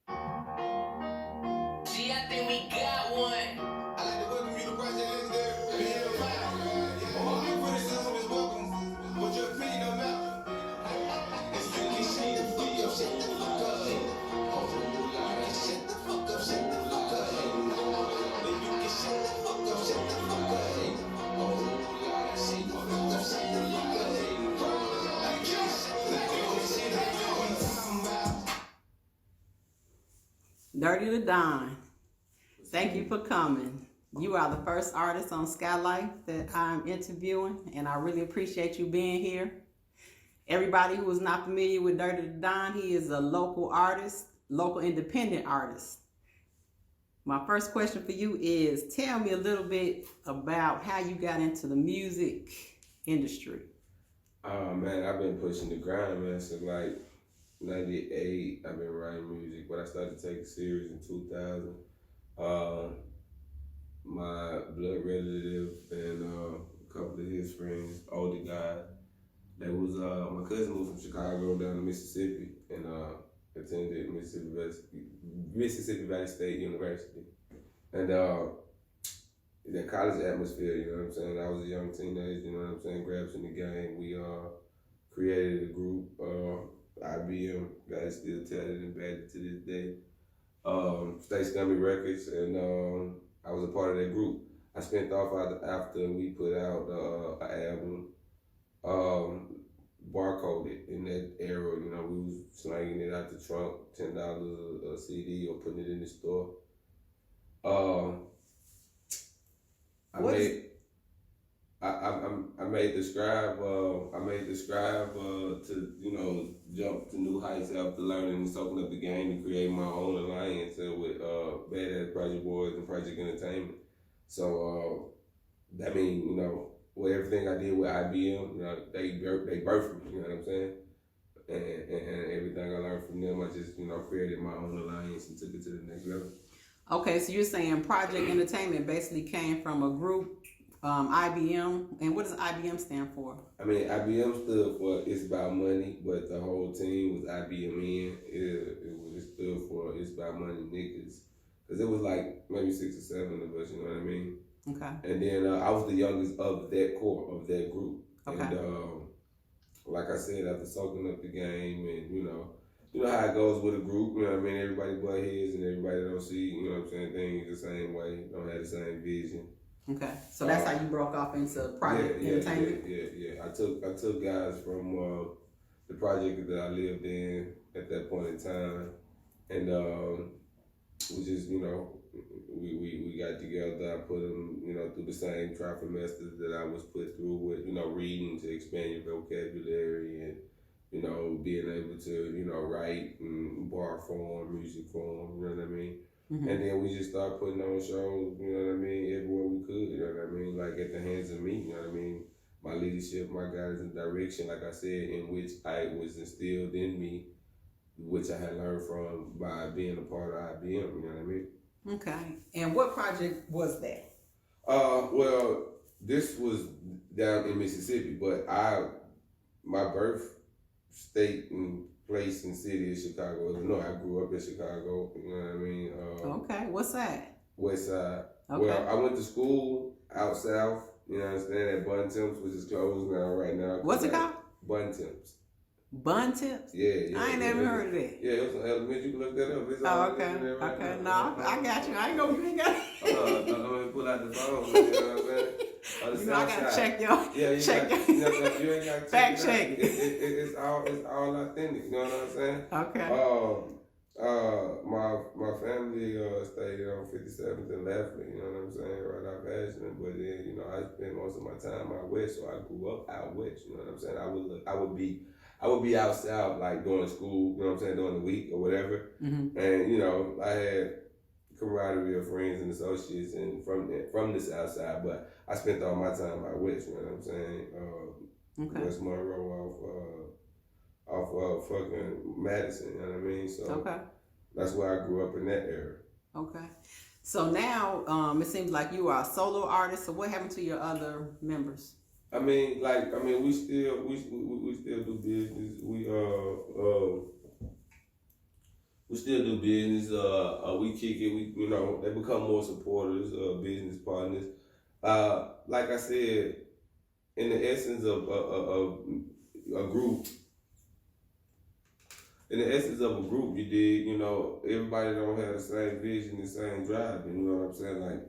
Gee, I think we got one. I like to welcome you to Project Legendary. Be in the fire. All my criticism is welcome, but your opinion don't matter. If you can shut the fuck up, shut the fuck up. Shut the fuck up, shut the fuck up. If you can shut the fuck up, shut the fuck up. Shut the fuck up, shut the fuck up. Dirty to Don, thank you for coming. You are the first artist on Skylife that I'm interviewing, and I really appreciate you being here. Everybody who is not familiar with Dirty to Don, he is a local artist, local independent artist. My first question for you is, tell me a little bit about how you got into the music industry. Oh man, I've been pushing the grind, man, since like 98. I've been writing music, but I started taking it serious in 2000. My blood relative and a couple of his friends, older guys, that was my cousin moved from Chicago down to Mississippi and attended Mississippi Valley State University. And the college atmosphere, you know what I'm saying? I was a young teenager, you know what I'm saying? Grabs in the game. We created a group, IBM, guys still tatted and batted to this day. Stay Scummy Records, and I was a part of that group. I spent off after we put out an album, Barcoded in that era. You know, we was slanging it out the trunk, $10 a CD, or putting it in the store. I made the scribe. To jump to new heights after learning and soaking up the game and create my own alliance with Badass Project Boys and Project Entertainment. So that means with everything I did with IBM, they birthed me. You know what I'm saying? And everything I learned from them, I just created my own alliance and took it to the next level. Okay, so you're saying Project Entertainment basically came from a group, IBM, and what does IBM stand for? I mean, IBM stood for It's About Money, but the whole team was IBMN. It stood for It's About Money Niggas, because it was like maybe 6 or 7 of us, you know what I mean? Okay. And then I was the youngest of that core, of that group. Okay. And like I said, after soaking up the game and, you know how it goes with a group, you know what I mean? Everybody butt heads and everybody don't see, you know what I'm saying, things the same way, don't have the same vision. Okay, so that's how you broke off into Project Entertainment? Yeah. I took guys from the project that I lived in at that point in time, and we just, we got together. I put them, through the same trimesters that I was put through with, reading to expand your vocabulary and, being able to, write and bar form, music form, you know what I mean? Mm-hmm. And then we just started putting on shows, you know what I mean, everywhere we could, you know what I mean, like at the hands of me, you know what I mean, my leadership, my guidance and direction, like I said, in which I was instilled in me, which I had learned from by being a part of IBM, you know what I mean? Okay, and what project was that? Well, this was down in Mississippi, but my birth state and place and city is Chicago, Illinois. I grew up in Chicago, you know what I mean? Okay, what's that? West Side. Okay. Well, I went to school out south, you know what I'm saying, at Bun Temps, which is closed now right now. What's it called? Bun Temps. Bun Tips? Yeah. I ain't never heard of that. Yeah, it was an elementary. You can look that up. It's okay. No, I got you. I ain't gonna bring it. I'm gonna pull out the phone. You know what I'm saying? I gotta check your. You ain't gotta fact check. It's all authentic. You know what I'm saying? Okay. My family stayed on 57th and Lafley. You know what I'm saying? Right off Ashland. But then I spent most of my time out west, so I grew up out west. You know what I'm saying? I would be out south, like during school, you know what I'm saying, during the week or whatever. Mm-hmm. And, I had camaraderie of friends and associates and from the south side, but I spent all my time out west, you know what I'm saying? West Monroe off fucking Madison, you know what I mean? So that's where I grew up in that area. Okay. So now it seems like you are a solo artist, so what happened to your other members? We still do business. we still do business. We kick it. They become more supporters, business partners. Like I said, in the essence of a group, you dig, everybody don't have the same vision, the same drive. You know what I'm saying? Like,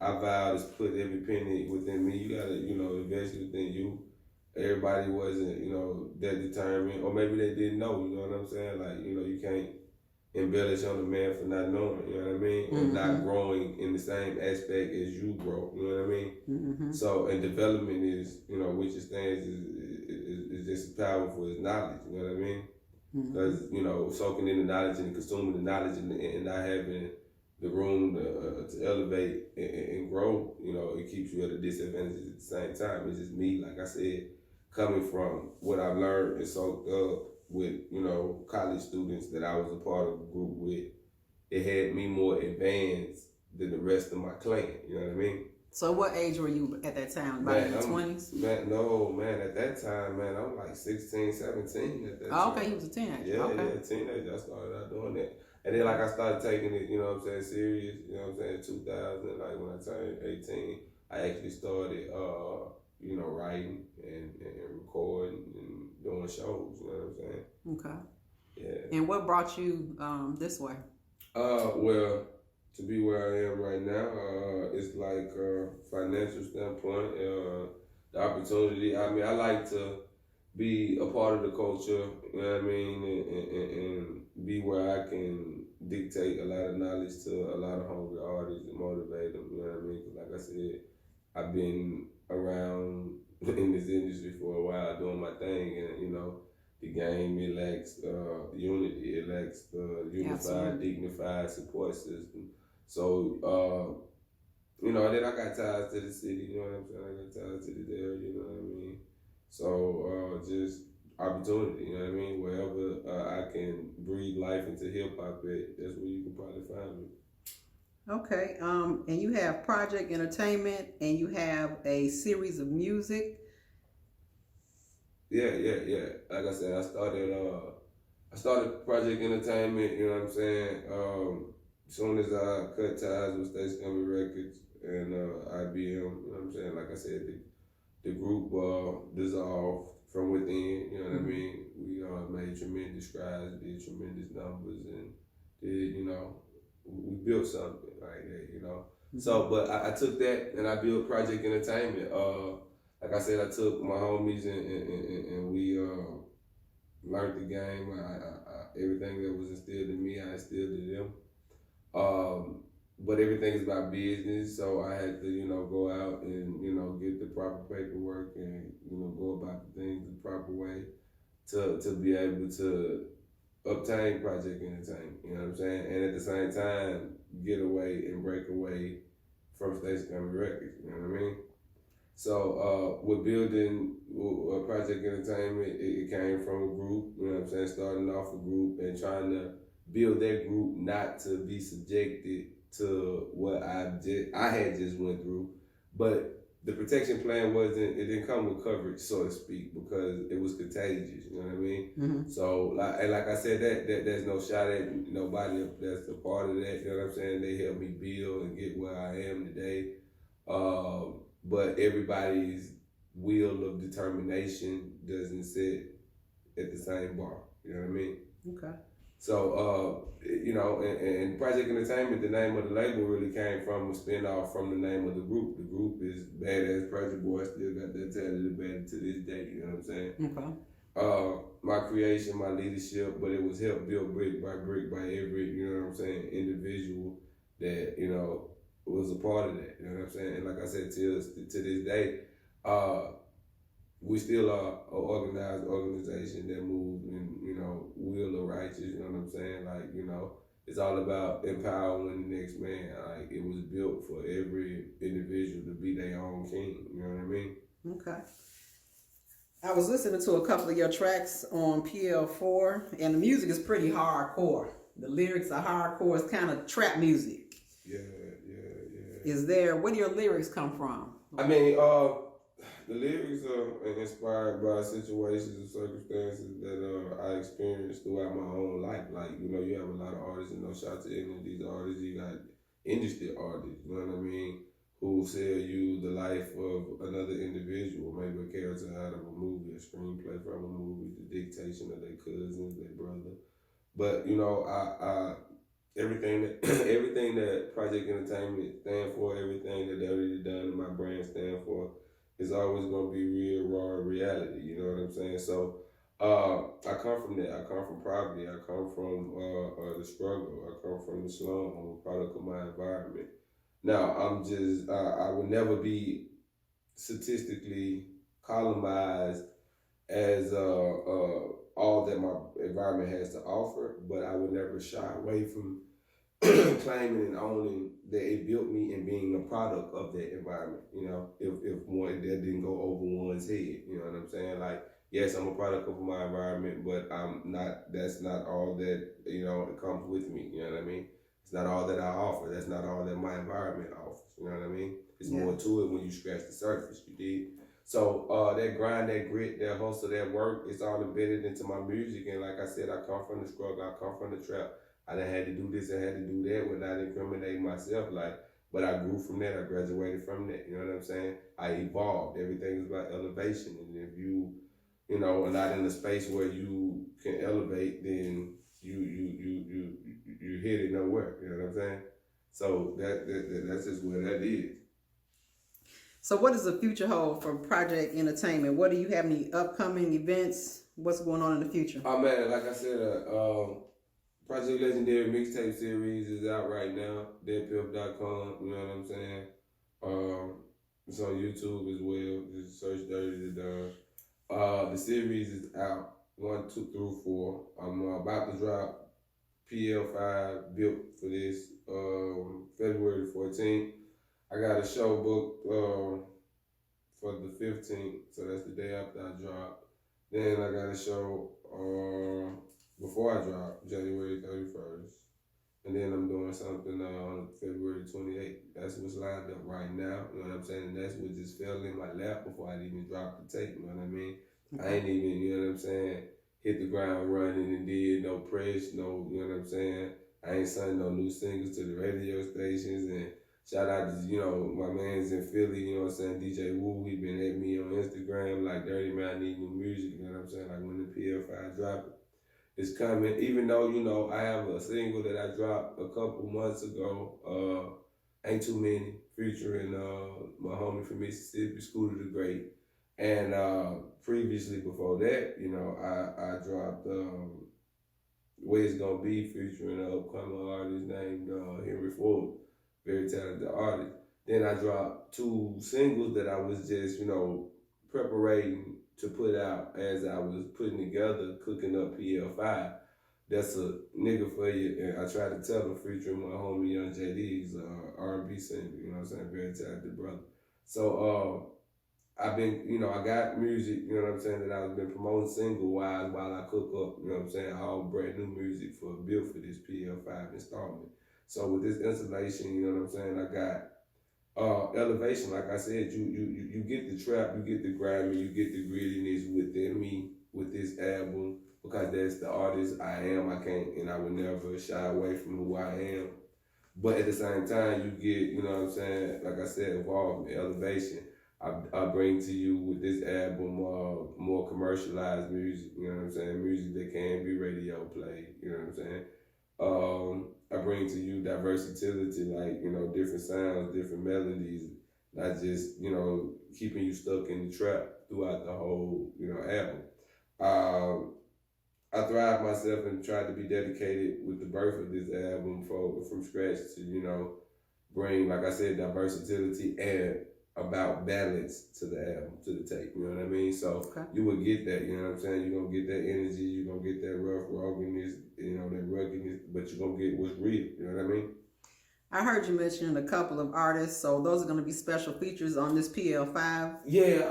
I vow to put every penny within me. You gotta, invest within you. Everybody wasn't, that determined, or maybe they didn't know. You know what I'm saying? Like, you can't embellish on the man for not knowing. You know what I mean? Or not growing in the same aspect as you grow. You know what I mean? Mm-hmm. So, and development is, which it stands is just as powerful as knowledge. You know what I mean? Because soaking in the knowledge and consuming the knowledge and not having the room to elevate and grow, it keeps you at a disadvantage at the same time. It's just me, like I said, coming from what I've learned and soaked up with, college students that I was a part of a group with. It had me more advanced than the rest of my clan. You know what I mean? So what age were you at that time? About in your 20s? Man, at that time, man, I'm like 16, 17 at that time. Oh, okay, you was a teenager. Yeah, teenager. I started out doing that. And then, I started taking it, serious, 2000, like, when I turned 18, I actually started, writing and recording and doing shows, you know what I'm saying? Okay. Yeah. And what brought you this way? Well, to be where I am right now, it's like financial standpoint, the opportunity. I mean, I like to be a part of the culture, you know what I mean, and be where I can dictate a lot of knowledge to a lot of hungry artists and motivate them, you know what I mean? 'Cause like I said, I've been around in this industry for a while doing my thing, and the game, it lacks unity, it lacks unified, Absolutely. dignified support system. So, and then I got ties to the city, you know what I'm saying? I got ties to the area, you know what I mean? So, just opportunity, you know what I mean? Wherever I can breathe life into hip hop, that's where you can probably find me. Okay, and you have Project Entertainment, and you have a series of music. Yeah. Like I said, I started Project Entertainment, you know what I'm saying? As soon as I cut ties with Station Company Records and IBM, you know what I'm saying? Like I said, the group dissolved from within, you know what I mean? We made tremendous strides, did tremendous numbers, and did, we built something like that, So, but I took that and I built Project Entertainment. Like I said, I took my homies and we learned the game. Everything that was instilled in me, I instilled in them. But everything is about business, so I had to, go out and, get the proper paperwork and, go about the things the proper way to be able to obtain Project Entertainment, you know what I'm saying? And at the same time, get away and break away from Station Company Records, you know what I mean? So with building Project Entertainment, it came from a group, you know what I'm saying? Starting off a group and trying to build that group not to be subjected to what I had just went through. But the protection plan it didn't come with coverage, so to speak, because it was contagious, you know what I mean? Mm-hmm. So, like I said, that there's no shot at nobody that's a part of that, you know what I'm saying? They helped me build and get where I am today. But everybody's wheel of determination doesn't sit at the same bar, you know what I mean? Okay. So, and Project Entertainment, the name of the label really came from a spin-off from the name of the group. The group is Badass Project Boy, still got that talented band to this day, you know what I'm saying? Okay. My creation, my leadership, but it was helped built brick by every, you know what I'm saying, individual that, was a part of that, you know what I'm saying? And like I said, to this day, we still are an organized organization that moves in, will of righteous, you know what I'm saying? Like, it's all about empowering the next man. Like, it was built for every individual to be their own king, you know what I mean? Okay. I was listening to a couple of your tracks on PL4, and the music is pretty hardcore. The lyrics are hardcore. It's kind of trap music. Yeah. Where do your lyrics come from? I mean, the lyrics are inspired by situations and circumstances that I experienced throughout my own life. Like, you know, you have a lot of artists, and no shout to any of these artists. You got industry artists, you know what I mean, who sell you the life of another individual, maybe a character out of a movie, a screenplay from a movie, the dictation of their cousins, their brother. But, you know, I everything that everything that Project Entertainment stand for, everything that they already done and my brand stand for, is always gonna be real, raw reality. You know what I'm saying? So I come from that. I come from poverty. I come from the struggle. I come from the slum. I'm a product of my environment. Now I would never be statistically columnized as all that my environment has to offer, but I would never shy away from claiming and owning that it built me and being a product of that environment. You know, if one that didn't go over one's head, you know what I'm saying? Like, yes, I'm a product of my environment, but that's not all that, you know, it comes with me. You know what I mean? It's not all that I offer. That's not all that my environment offers. You know what I mean? It's more to it when you scratch the surface. You did. So that grind, that grit, that hustle, that work, it's all embedded into my music. And like I said, I come from the struggle. I come from the trap. I done had to do this, I had to do that without incriminating myself. But I grew from that. I graduated from that. You know what I'm saying? I evolved. Everything is about elevation. And if you know, are not in a space where you can elevate, then you headed nowhere. You know what I'm saying? So that's just where that is. So what does the future hold for Project Entertainment? What do you have, any upcoming events? What's going on in the future? Oh man, like I said, Project Legendary mixtape series is out right now. Deadpiff.com, you know what I'm saying? It's on YouTube as well. Just search Dirty the Don. The series is out 1, 2 through 4. I'm about to drop PL5 built for this February 14th. I got a show booked for the 15th, so that's the day after I drop. Then I got a show before I drop, January 31st. And then I'm doing something on February 28th. That's what's lined up right now, you know what I'm saying? And that's what just fell in my lap before I even dropped the tape, you know what I mean? Okay. I ain't even, you know what I'm saying, hit the ground running and did no press, no, you know what I'm saying? I ain't sent no new singles to the radio stations. And shout out to, you know, my man's in Philly, you know what I'm saying, DJ Woo, he been at me on Instagram like, Dirty Man, I need new music, you know what I'm saying? Like when the PL5 drop it. It's coming, even though, you know, I have a single that I dropped a couple months ago, Ain't Too Many, featuring my homie from Mississippi, Scooter the Great. And previously before that, you know, I dropped Where It's Gonna Be, featuring an upcoming artist named Henry Ford, very talented artist. Then I dropped 2 singles that I was just, you know, preparing to put out as I was putting together, cooking up PL5. That's a nigga for you. And I tried to tell him, featuring my homie Young JD, he's an R&B singer, you know what I'm saying, very talented brother. So I've been, you know, I got music, you know what I'm saying, that I've been promoting single-wise while I cook up, you know what I'm saying, all brand new music for a bill for this PL5 installment. So with this installation, you know what I'm saying, I got elevation. Like I said, you get the trap, you get the grimy, you get the grittiness within me with this album, because that's the artist I am. I can't, and I would never shy away from who I am. But at the same time, you get, you know what I'm saying, like I said, evolvement, elevation. I bring to you with this album more commercialized music, you know what I'm saying, music that can be radio played, you know what I'm saying. I bring to you versatility, like, you know, different sounds, different melodies, not just, you know, keeping you stuck in the trap throughout the whole, you know, album. I thrived myself and tried to be dedicated with the birth of this album from scratch to, you know, bring, like I said, versatility and about balance to the album, to the tape, you know what I mean? So you would get that, you know what I'm saying? You're going to get that energy, you're going to get that rough ruggedness, you know, that ruggedness, but you're going to get what's real, you know what I mean? I heard you mention a couple of artists, so those are going to be special features on this PL5? Yeah,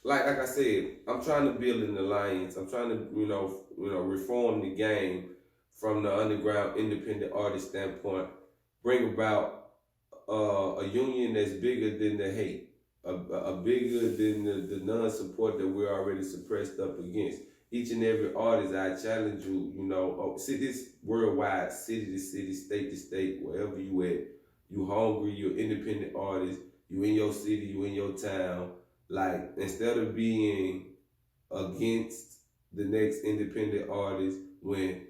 like I said, I'm trying to build an alliance. I'm trying to, you know, reform the game from the underground independent artist standpoint, bring about a union that's bigger than the hate. bigger than the non-support that we're already suppressed up against. Each and every artist, I challenge you, see this worldwide, city to city, state to state, wherever you at, you hungry, you're independent artist, you in your city, you in your town. Like, instead of being against the next independent artist when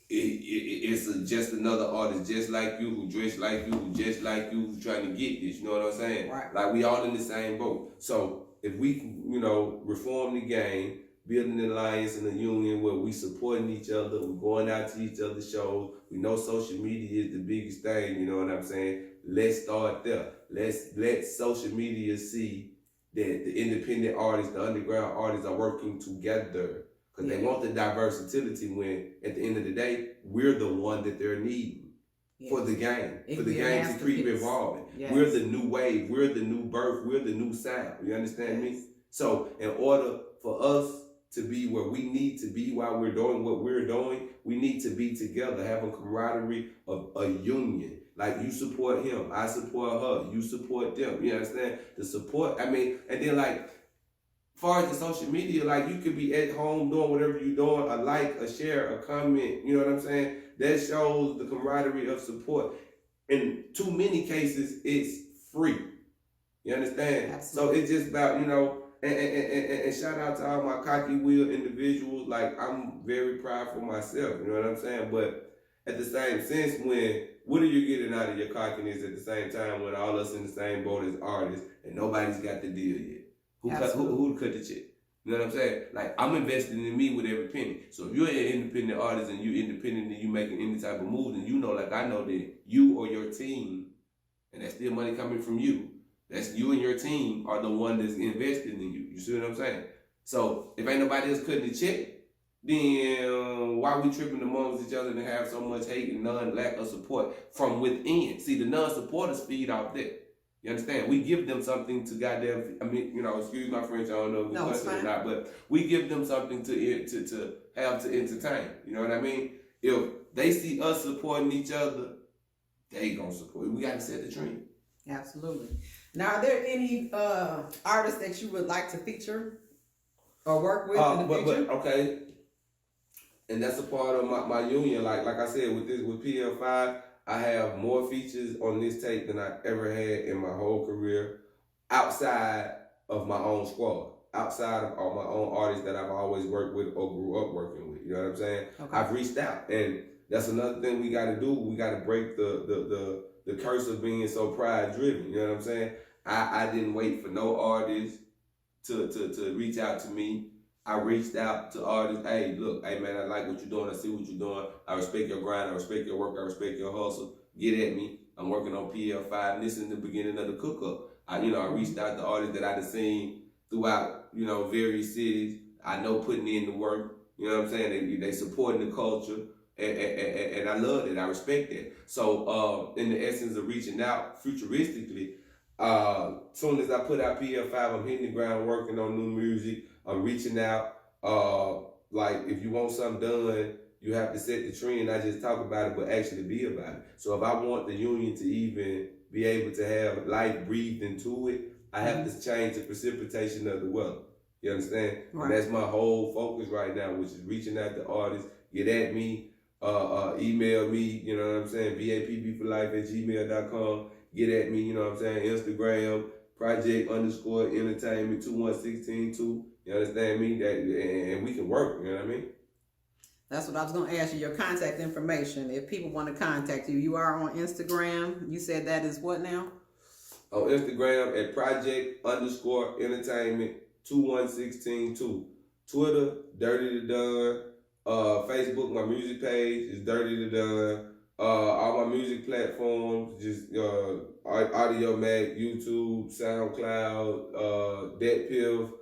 it's just another artist just like you, who dressed like you, who just like you, who's trying to get this, you know what I'm saying? Right. Like, we all in the same boat. So if we can, reform the game, building an alliance and a union where we supporting each other, we're going out to each other's shows, we know social media is the biggest thing, you know what I'm saying? Let's start there. Let social media see that the independent artists, the underground artists are working together. Because they want the versatility when, at the end of the day, we're the one that they're needing for the game. For the game to keep evolving. Yes. We're the new wave. We're the new birth. We're the new sound. You understand me? So in order for us to be where we need to be while we're doing what we're doing, we need to be together, have a camaraderie of a union. Like, you support him, I support her, you support them. You understand? The support, and then like, far as the social media, like, you could be at home doing whatever you're doing, a like, a share, a comment, you know what I'm saying? That shows the camaraderie of support. In too many cases, it's free. You understand? Absolutely. So it's just about, and shout out to all my cocky wheel individuals. Like, I'm very prideful myself, you know what I'm saying? But at the same sense, what are you getting out of your cockiness at the same time when all us in the same boat as artists and nobody's got the deal yet? Who cut the check? You know what I'm saying? Like, I'm investing in me with every penny. So if you're an independent artist and you're independent and you making any type of move, then like I know that you or your team, and that's still money coming from you, that's you and your team are the one that's investing in you. You see what I'm saying? So if ain't nobody else cutting the check, then why we tripping amongst each other and have so much hate and lack of support from within? See, the non-supporters feed off that. You understand? We give them something to goddamn, excuse my French, I don't know if it's or not, but we give them something to have to entertain. You know what I mean? If they see us supporting each other, they gonna support. We gotta set the trend. Absolutely. Now, are there any artists that you would like to feature or work with in the future? Okay. And that's a part of my union. Like I said, with PL5, I have more features on this tape than I ever had in my whole career, outside of my own squad, outside of all my own artists that I've always worked with or grew up working with. You know what I'm saying? Okay. I've reached out, and that's another thing we got to do. We got to break the curse of being so pride driven. You know what I'm saying? I didn't wait for no artist to reach out to me. I reached out to artists. Hey, look, hey man, I like what you're doing. I see what you're doing. I respect your grind. I respect your work. I respect your hustle. Get at me. I'm working on PL5. And this is the beginning of the cook up. I reached out to artists that I've seen throughout, various cities. I know putting in the work. You know what I'm saying? They supporting the culture. And I love it. I respect that. So in the essence of reaching out futuristically, soon as I put out PL5, I'm hitting the ground working on new music. I'm reaching out. Like, if you want something done, you have to set the trend, not just talk about it, but actually be about it. So if I want the union to even be able to have life breathed into it, I have to change the precipitation of the weather. You understand? Right. And that's my whole focus right now, which is reaching out to artists. Get at me, email me, you know what I'm saying, VAPBforlife@gmail.com. Get at me, you know what I'm saying, Instagram, project_entertainment 21162. You understand me? And we can work, you know what I mean? That's what I was going to ask you, your contact information. If people want to contact you, you are on Instagram. You said that is what now? On Instagram at project_entertainment 21162. Twitter, Dirty to Done. Facebook, my music page is Dirty to Done. All my music platforms, just Audio Mac, YouTube, SoundCloud, DatPiff.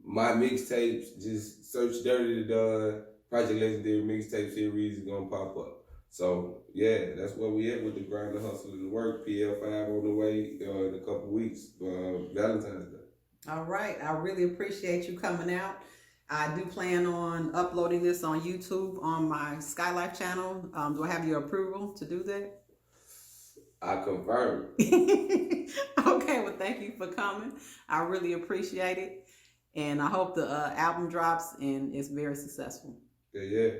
My mixtapes, just search Dirty to Done, Project Legendary Mixtape Series is gonna pop up. So yeah, that's where we at with the grind, the hustle, and the work. PL5 on the way in a couple weeks, Valentine's Day. All right, I really appreciate you coming out. I do plan on uploading this on YouTube on my Skylife channel. Do I have your approval to do that? I confirm. Okay, well, thank you for coming. I really appreciate it. And I hope the album drops and it's very successful. Yeah.